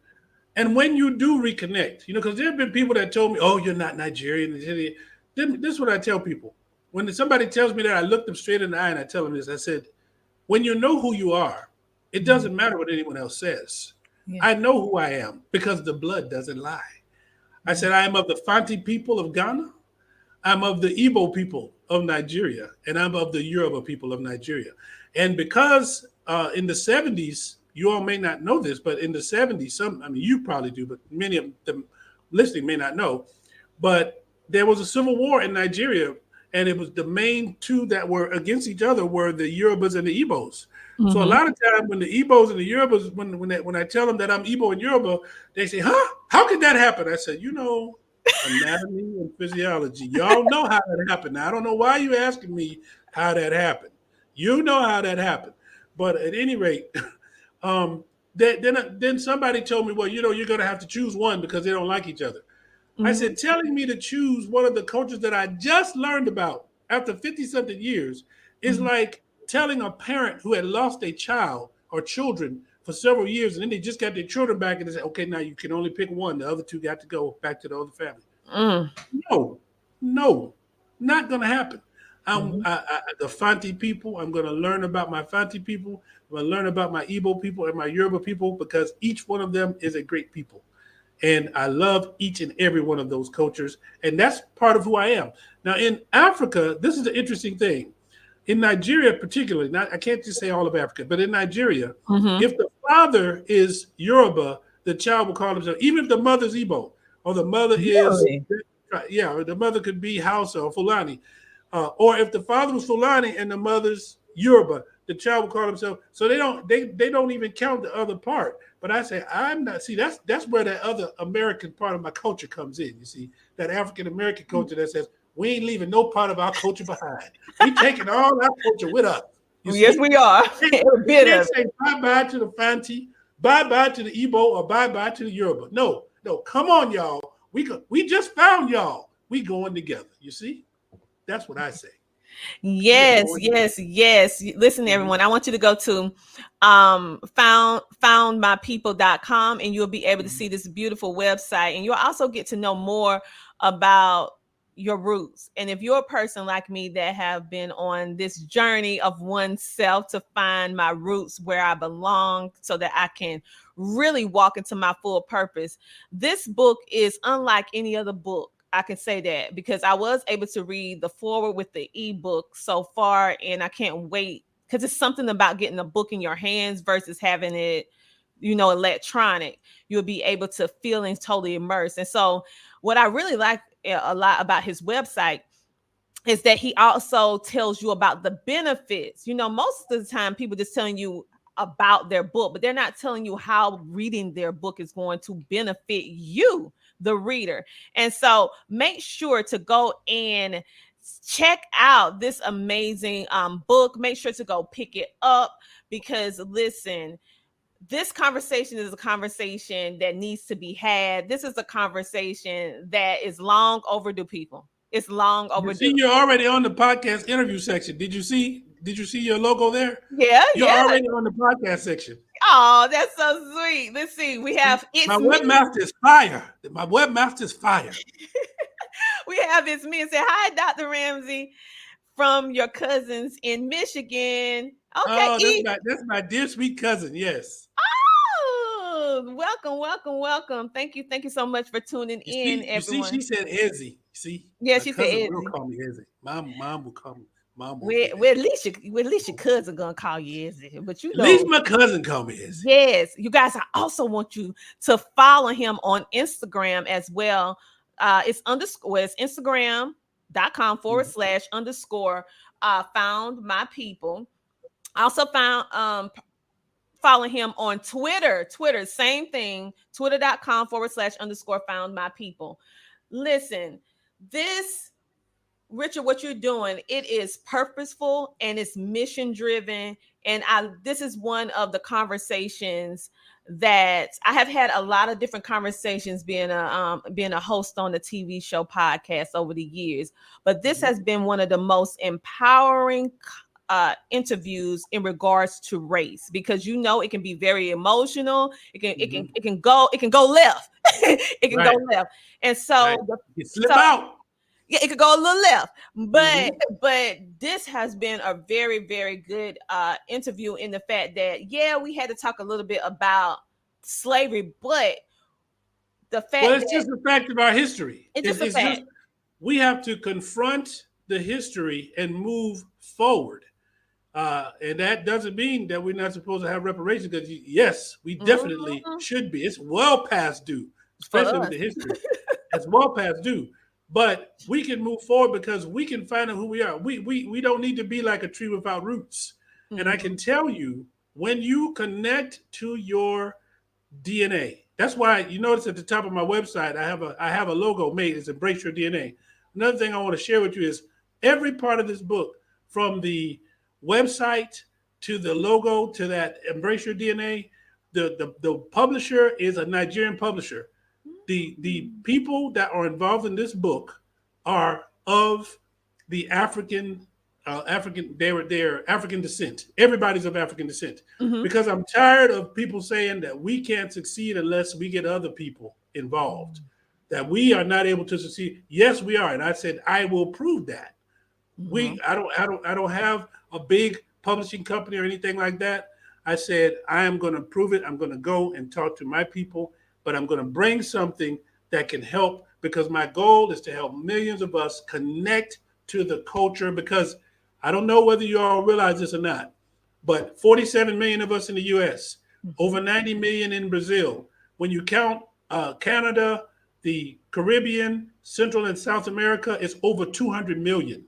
And when you do reconnect, because there have been people that told me, oh, you're not Nigerian. This is what I tell people. When somebody tells me that, I look them straight in the eye and I tell them this. I said, when you know who you are, it doesn't matter what anyone else says. Yeah. I know who I am because the blood doesn't lie. I said, I am of the Fanti people of Ghana. I'm of the Igbo people of Nigeria. And I'm of the Yoruba people of Nigeria. And because in the 70s, you all may not know this, but in the 70s, you probably do, but many of them listening may not know, but there was a civil war in Nigeria, and it was the main two that were against each other were the Yorubas and the Igbos. Mm-hmm. So a lot of times when the Igbos and the Yorubas, when I tell them that I'm Igbo and Yoruba, they say, huh? How could that happen? I said, anatomy and physiology. Y'all know how that happened. Now, I don't know why you're asking me how that happened. You know how that happened. But at any rate, Then somebody told me, well, you're going to have to choose one because they don't like each other. I said, telling me to choose one of the cultures that I just learned about after 50-something years is like telling a parent who had lost a child or children for several years, and then they just got their children back, and they say, okay, now you can only pick one. The other two got to go back to the other family. No, not going to happen. The Fanti people, I'm going to learn about my Fanti people. I'm going to learn about my Igbo people and my Yoruba people because each one of them is a great people. And I love each and every one of those cultures. And that's part of who I am. Now, in Africa, this is the interesting thing. In Nigeria, particularly, I can't just say all of Africa, but in Nigeria, if the father is Yoruba, the child will call himself, even if the mother's Igbo, or the mother or the mother could be Hausa or Fulani. Or if the father was Fulani and the mother's Yoruba, the child will call himself. So they don't even count the other part. But I say, I'm not. See, that's where that other American part of my culture comes in. You see, that African American culture that says we ain't leaving no part of our culture behind. We taking all our culture with us. Yes, we are. We can't say bye-bye to the Fanti, bye-bye to the Igbo, or bye-bye to the Yoruba. No, come on, y'all. We just found y'all. We going together. You see? That's what I say. Yes. Listen, everyone, I want you to go to foundmypeople.com and you'll be able to see this beautiful website, and you'll also get to know more about your roots. And if you're a person like me that have been on this journey of oneself to find my roots where I belong so that I can really walk into my full purpose, this book is unlike any other book. I can say that because I was able to read the forward with the ebook so far, and I can't wait because it's something about getting a book in your hands versus having it, electronic. You'll be able to feel and totally immerse. And so what I really like a lot about his website is that he also tells you about the benefits. Most of the time people just telling you about their book, but they're not telling you how reading their book is going to benefit you, the reader. And so make sure to go and check out this amazing book. Make sure to go pick it up because listen, this conversation is a conversation that needs to be had. This is a conversation that is long overdue, people. It's long overdue. You're already on the podcast interview section. Did you see your logo there? Yeah, You're already on the podcast section. Oh, that's so sweet. Let's see. We have my webmaster is fire. My webmaster is fire. We have It's Me and say, hi, Dr. Ramsey from your cousins in Michigan. Okay. Oh, that's my dear sweet cousin. Yes. Welcome. Thank you so much for tuning in, everyone. You see, she said Ezzy. See? Yeah, she said Ezzy. Will call me Ezzy. Mom will call me. Well, at least your cousin gonna call you Ezzy, but at least my cousin call me Ezzy. Yes, you guys. I also want you to follow him on Instagram as well. It's Instagram.com / found my people. I also found follow him on Twitter, same thing, twitter.com / found my people. Listen, Richard, what you're doing, it is purposeful and it's mission driven. And this is one of the conversations that I have had a lot of different conversations being a host on the TV show podcast over the years. But this has been one of the most empowering interviews in regards to race, because it can be very emotional. It can go left. It can go left. And so slip out. Yeah, it could go a little left, but this has been a very, very good interview in the fact that, we had to talk a little bit about slavery, but the fact it's just the fact of our history. It's just a fact. We have to confront the history and move forward. And that doesn't mean that we're not supposed to have reparations, because yes, we definitely should be. It's well past due, especially with the history. It's well past due. But we can move forward because we can find out who we are. We don't need to be like a tree without roots. And I can tell you, when you connect to your DNA, that's why you notice at the top of my website, I have a logo made. It's Embrace Your DNA. Another thing I want to share with you is every part of this book, from the website to the logo to that Embrace Your DNA, the publisher is a Nigerian publisher. The people that are involved in this book are of the African they're African descent. Everybody's of African descent. Because I'm tired of people saying that we can't succeed unless we get other people involved, that we are not able to succeed. Yes, we are. And I said, I will prove that. I don't have a big publishing company or anything like that. I said, I am going to prove it. I'm going to go and talk to my people, but I'm going to bring something that can help, because my goal is to help millions of us connect to the culture. Because I don't know whether you all realize this or not, but 47 million of us in the US, over 90 million in Brazil. When you count Canada, the Caribbean, Central and South America, it's over 200 million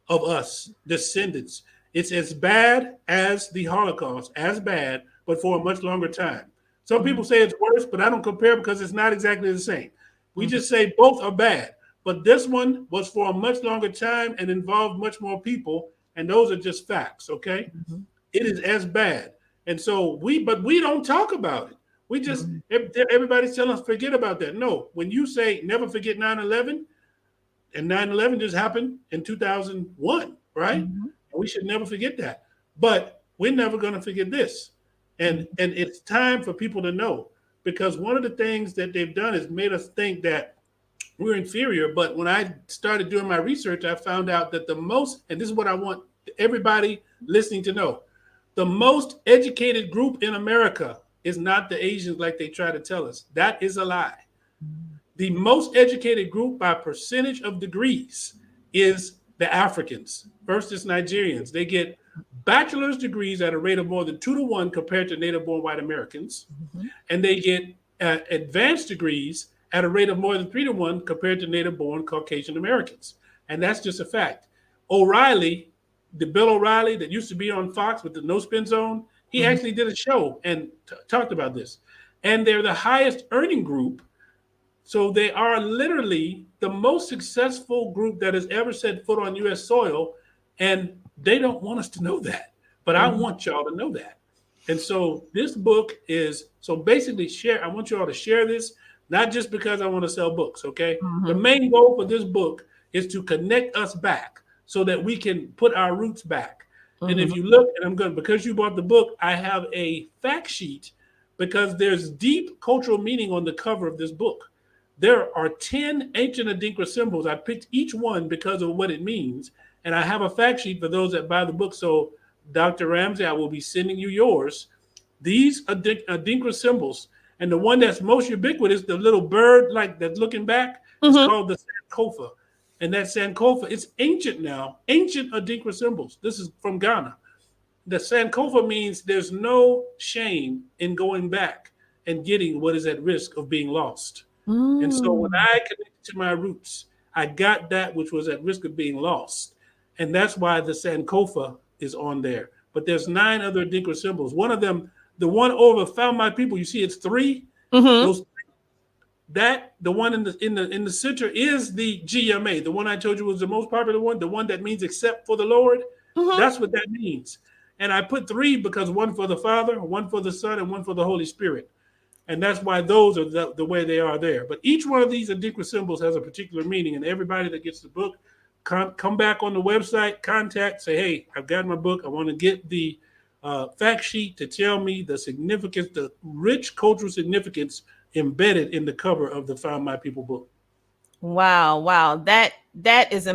of us descendants. It's as bad as the Holocaust, as bad, but for a much longer time. Some people say it's worse, but I don't compare, because it's not exactly the same. We just say both are bad. But this one was for a much longer time and involved much more people. And those are just facts, okay? It is as bad. And so we don't talk about it. We just, everybody's telling us, forget about that. No, when you say never forget 9/11, and 9/11 just happened in 2001, right? We should never forget that. But we're never going to forget this. And it's time for people to know, because one of the things that they've done is made us think that we're inferior. But when I started doing my research, I found out that the most, and this is what I want everybody listening to know, the most educated group in America is not the Asians like they try to tell us. That is a lie. The most educated group by percentage of degrees is the Africans. First is Nigerians. They get bachelor's degrees at a rate of more than 2 to 1 compared to native-born white Americans. And they get advanced degrees at a rate of more than 3 to 1 compared to native-born Caucasian Americans. And that's just a fact. O'Reilly, the Bill O'Reilly that used to be on Fox with the No Spin Zone, he actually did a show and talked about this. And they're the highest earning group. So they are literally the most successful group that has ever set foot on U.S. soil. And they don't want us to know that. But I want y'all to know that. And so this book is, so basically I want you all to share this, not just because I want to sell books, okay? The main goal for this book is to connect us back so that we can put our roots back. And if you look, and because you bought the book, I have a fact sheet, because there's deep cultural meaning on the cover of this book. There are 10 ancient Adinkra symbols. I picked each one because of what it means. And I have a fact sheet for those that buy the book. So Dr. Ramsey, I will be sending you yours. These Adinkra symbols, and the one that's most ubiquitous, the little bird like that's looking back, is called the Sankofa. And that Sankofa, it's ancient now, ancient Adinkra symbols. This is from Ghana. The Sankofa means there's no shame in going back and getting what is at risk of being lost. And so when I connected to my roots, I got that which was at risk of being lost. And that's why the Sankofa is on there. But there's 9 other Adinkra symbols. One of them, the one over Found My People, you see it's 3. Those, the one in the center is the GMA, the one I told you was the most popular one, the one that means except for the Lord. That's what that means. And I put 3 because one for the Father, one for the Son, and one for the Holy Spirit. And that's why those are the way they are there. But each one of these Adinkra symbols has a particular meaning. And everybody that gets the book, come back on the website, contact, say, hey, I've got my book. I want to get the fact sheet to tell me the significance, the rich cultural significance embedded in the cover of the Found My People book. Wow. That is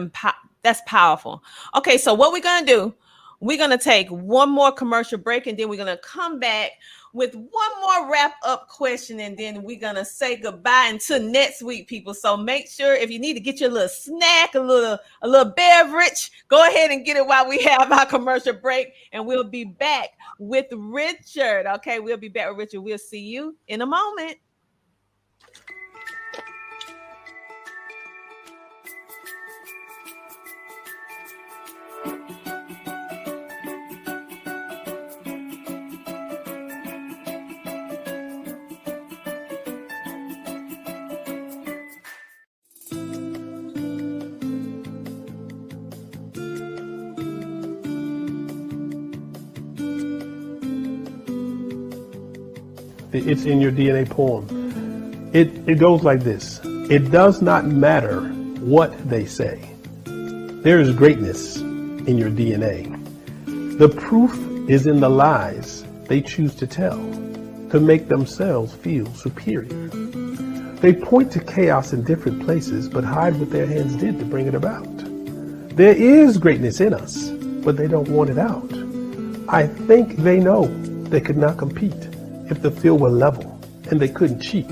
that's powerful. Okay, so what we're going to do, we're going to take one more commercial break, and then we're going to come back with one more wrap up question, and then we're going to say goodbye until next week, people. So make sure, if you need to get your little snack, a little beverage, go ahead and get it while we have our commercial break, and we'll be back with Richard. Okay, we'll be back with Richard. We'll see you in a moment. It's in your DNA poem. It goes like this. It does not matter what they say. There is greatness in your DNA. The proof is in the lies they choose to tell to make themselves feel superior. They point to chaos in different places, but hide what their hands did to bring it about. There is greatness in us, but they don't want it out. I think they know they could not compete if the field were level and they couldn't cheat.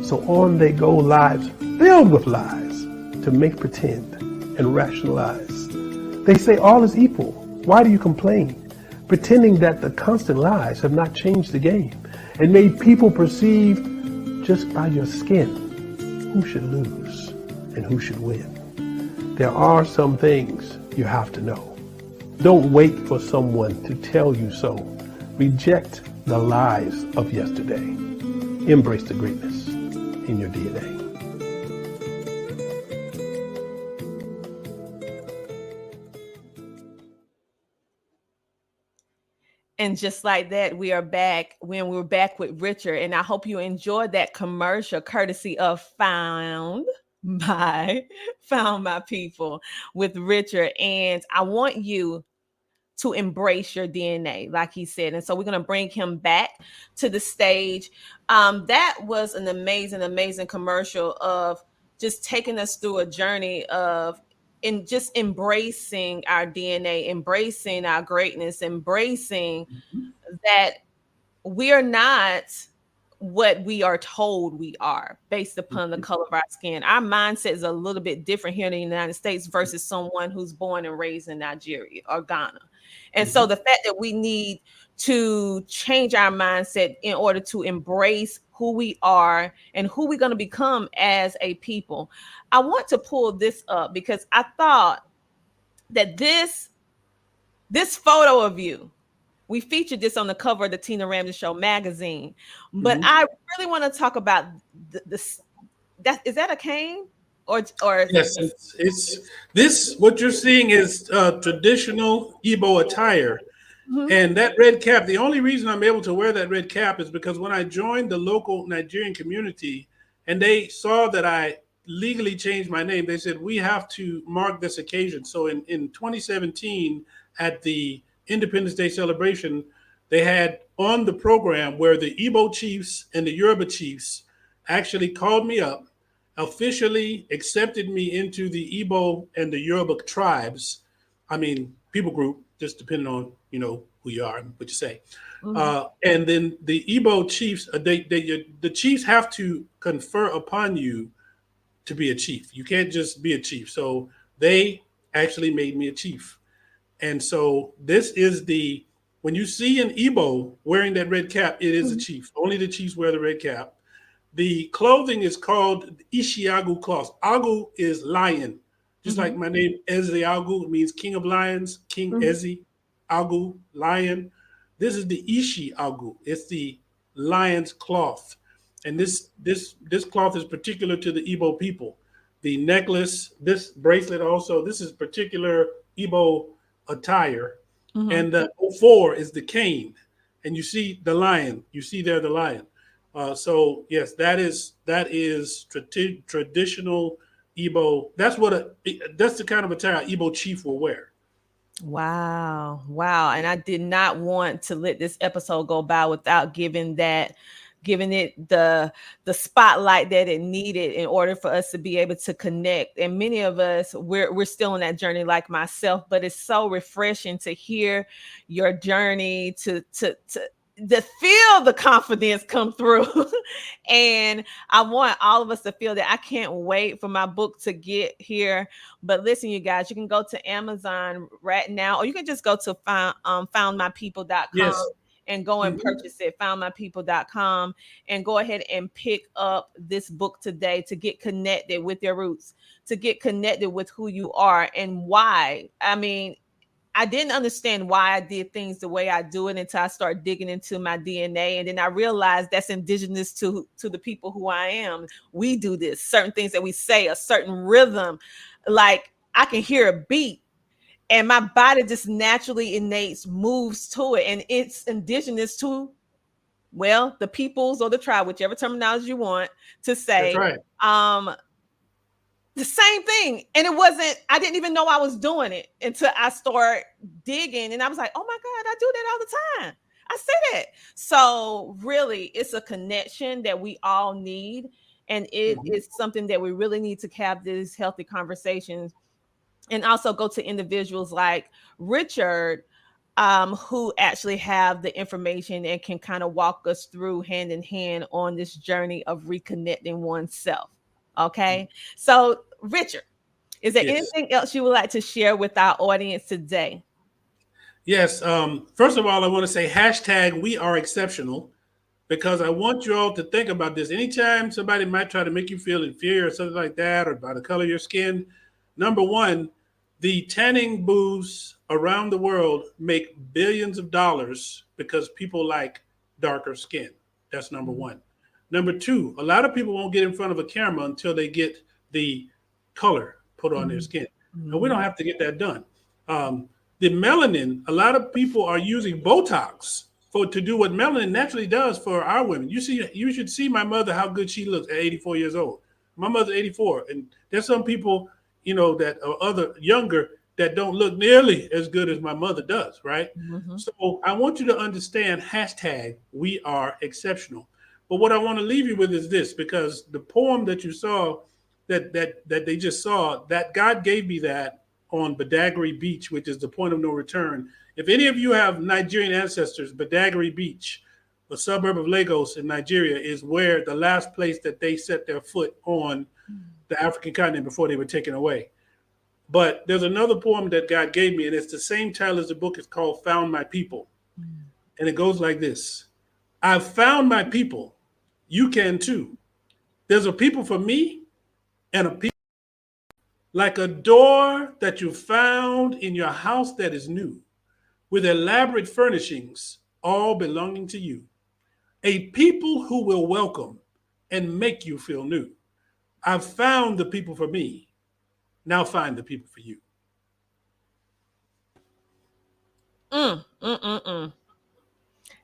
So on they go, lives filled with lies to make pretend and rationalize. They say all is equal. Why do you complain? Pretending that the constant lies have not changed the game and made people perceive just by your skin who should lose and who should win. There are some things you have to know. Don't wait for someone to tell you so. Reject the lies of yesterday. Embrace the greatness in your DNA. And just like that, we are back when we're back with Richard. And I hope you enjoyed that commercial courtesy of Found My People with Richard. And I want you to embrace your DNA, like he said. And so we're going to bring him back to the stage. That was an amazing commercial of just taking us through a journey of just embracing our DNA, embracing our greatness, embracing that we are not what we are told we are based upon the color of our skin. Our mindset is a little bit different here in the United States versus someone who's born and raised in Nigeria or Ghana. And so the fact that we need to change our mindset in order to embrace who we are and who we're going to become as a people. I want to pull this up because I thought that this photo of you, we featured this on the cover of the Tina Ramsey Show magazine, but I really want to talk about this. Is that a cane? Or yes, it's this. What you're seeing is traditional Igbo attire, and that red cap. The only reason I'm able to wear that red cap is because when I joined the local Nigerian community, and they saw that I legally changed my name, they said we have to mark this occasion. So in 2017 at the Independence Day celebration, they had on the program where the Igbo chiefs and the Yoruba chiefs actually called me up, officially accepted me into the Igbo and the Yoruba tribes. I mean, people group, just depending on, who you are and what you say. And then the Igbo chiefs, the chiefs have to confer upon you to be a chief. You can't just be a chief. So they actually made me a chief. And so this is when you see an Igbo wearing that red cap, it is a chief. Only the chiefs wear the red cap. The clothing is called Ishiagu cloth. Agu is lion. Just like my name, Eze Agu, means king of lions, King Eze Agu, lion. This is the Ishi Agu. It's the lion's cloth. And this cloth is particular to the Igbo people. The necklace, this bracelet also, this is particular Igbo attire. And the 04 is the cane. And you see the lion. You see there the lion. So yes, that is traditional Igbo. That's the kind of attire Igbo chief will wear. Wow. And I did not want to let this episode go by without giving it the spotlight that it needed in order for us to be able to connect. And many of us, we're still on that journey like myself, but it's so refreshing to hear your journey, to feel the confidence come through. And I want all of us to feel that. I can't wait for my book to get here. But listen, you guys, you can go to Amazon right now, or you can just go to foundmypeople.com. Yes. And go and purchase it, foundmypeople.com, and go ahead and pick up this book today to get connected with your roots, to get connected with who you are and why. I mean, I didn't understand why I did things the way I do it until I started digging into my DNA. And then I realized that's indigenous to the people who I am. We do this, certain things that we say, a certain rhythm, like I can hear a beat. And my body just naturally moves to it. And it's indigenous to well, the peoples or the tribe, whichever terminology you want to say, That's right. The same thing. And I didn't even know I was doing it until I start digging. And I was like, oh my God, I do that all the time. I say that. So really, it's a connection that we all need. And it is something that we really need to have these healthy conversations, and also go to individuals like Richard, who actually have the information and can kind of walk us through hand in hand on this journey of reconnecting oneself. Okay. So, Richard, is there anything else you would like to share with our audience today? Yes. First of all, I want to say hashtag we are exceptional, because I want you all to think about this. Anytime somebody might try to make you feel inferior or something like that, or by the color of your skin, number one, the tanning booths around the world make billions of dollars because people like darker skin. That's number one. Number two, a lot of people won't get in front of a camera until they get the color put on their skin. And we don't have to get that done. The melanin, a lot of people are using Botox to do what melanin naturally does for our women. You should see my mother, how good she looks at 84 years old. My mother's 84. And there's some people, that are other younger that don't look nearly as good as my mother does, right? So I want you to understand hashtag we are exceptional. But what I want to leave you with is this, because the poem that you saw, that they just saw, that God gave me that on Badagry Beach, which is the point of no return. If any of you have Nigerian ancestors, Badagry Beach, a suburb of Lagos in Nigeria, is where the last place that they set their foot on the African continent before they were taken away. But there's another poem that God gave me, and it's the same title as the book. It's called Found My People. And it goes like this. I've found my people. You can too. There's a people for me and a people, like a door that you found in your house that is new, with elaborate furnishings, all belonging to you. A people who will welcome and make you feel new. I've found the people for me. Now find the people for you.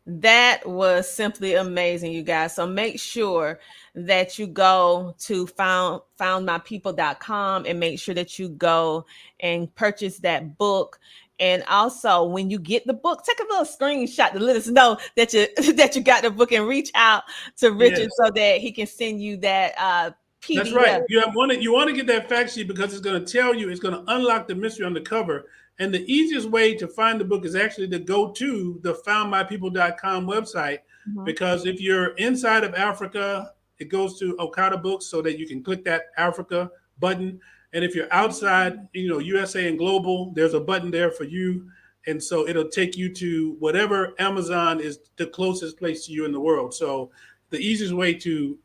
That was simply amazing, you guys. So make sure that you go to foundmypeople.com and make sure that you go and purchase that book. And also, when you get the book, take a little screenshot to let us know that you got the book, and reach out to Richard so that he can send you that PDF. That's right. You want to get that fact sheet, because it's going to tell you, it's going to unlock the mystery on the cover. And the easiest way to find the book is actually to go to the foundmypeople.com website, because if you're inside of Africa, it goes to Okada Books so that you can click that Africa button. And if you're outside, USA and global, there's a button there for you. And so it'll take you to whatever Amazon is the closest place to you in the world. So the easiest way to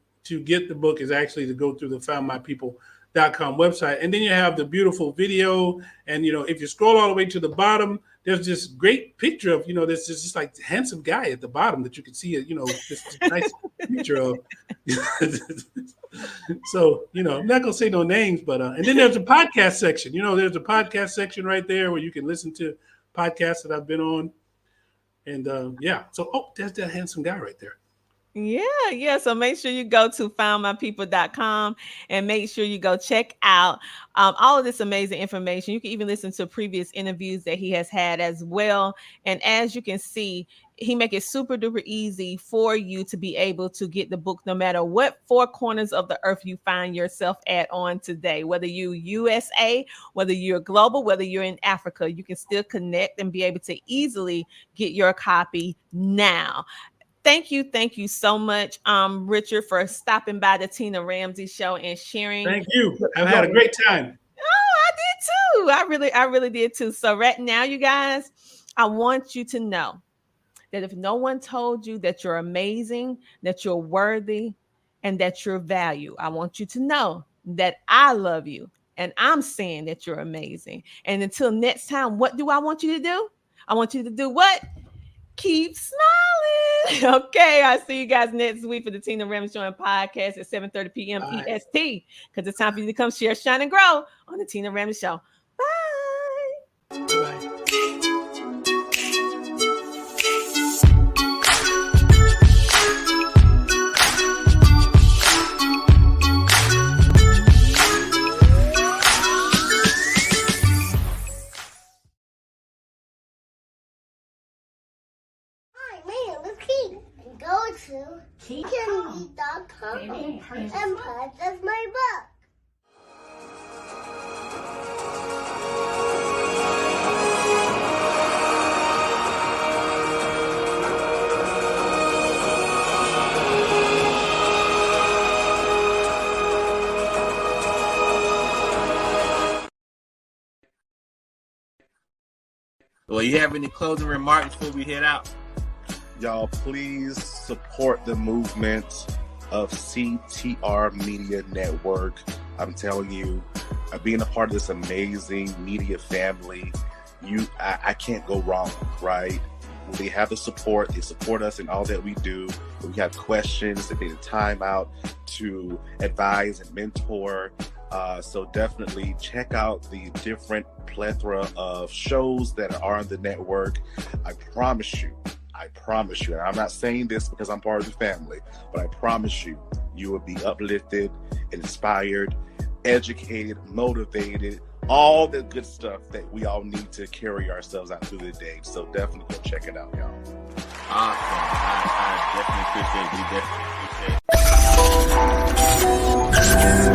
get the book is actually to go through the foundmypeople.com website. And then you have the beautiful video. And, if you scroll all the way to the bottom, there's this great picture of, there's just like handsome guy at the bottom that you can see, this nice picture of. So, I'm not going to say no names, but, and then there's a podcast section, there's a podcast section right there where you can listen to podcasts that I've been on. And so, there's that handsome guy right there. Yeah. So make sure you go to foundmypeople.com and make sure you go check out all of this amazing information. You can even listen to previous interviews that he has had as well. And as you can see, he make it super duper easy for you to be able to get the book no matter what four corners of the earth you find yourself at on today, whether you USA, whether you're global, whether you're in Africa, you can still connect and be able to easily get your copy now. Thank you so much, Richard, for stopping by the Tina Ramsey Show and sharing. Thank you. I've had a great time. Oh, I did too. I really did too. So right now, you guys, I want you to know that if no one told you that you're amazing, that you're worthy, and that you're valued, I want you to know that I love you, and I'm saying that you're amazing. And until next time, what do I want you to do? I want you to do what? Keep smiling. Okay, I'll see you guys next week for the Tina Ramsey Show and podcast at 7:30 p.m. EST, because it's time for you to come share, shine, and grow on the Tina Ramsey Show. Bye. Bye. And parts of my book. Well, you have any closing remarks before we head out? Y'all, please support the movement of CTR Media Network. I'm telling you, being a part of this amazing media family, I can't go wrong, right? They have the support. They support us in all that we do. If we have questions, they take the time out to advise and mentor. So definitely check out the different plethora of shows that are on the network. I promise you, and I'm not saying this because I'm part of the family, but I promise you, you will be uplifted, inspired, educated, motivated, all the good stuff that we all need to carry ourselves out through the day. So definitely go check it out, y'all. Awesome. I definitely appreciate it. We definitely appreciate it.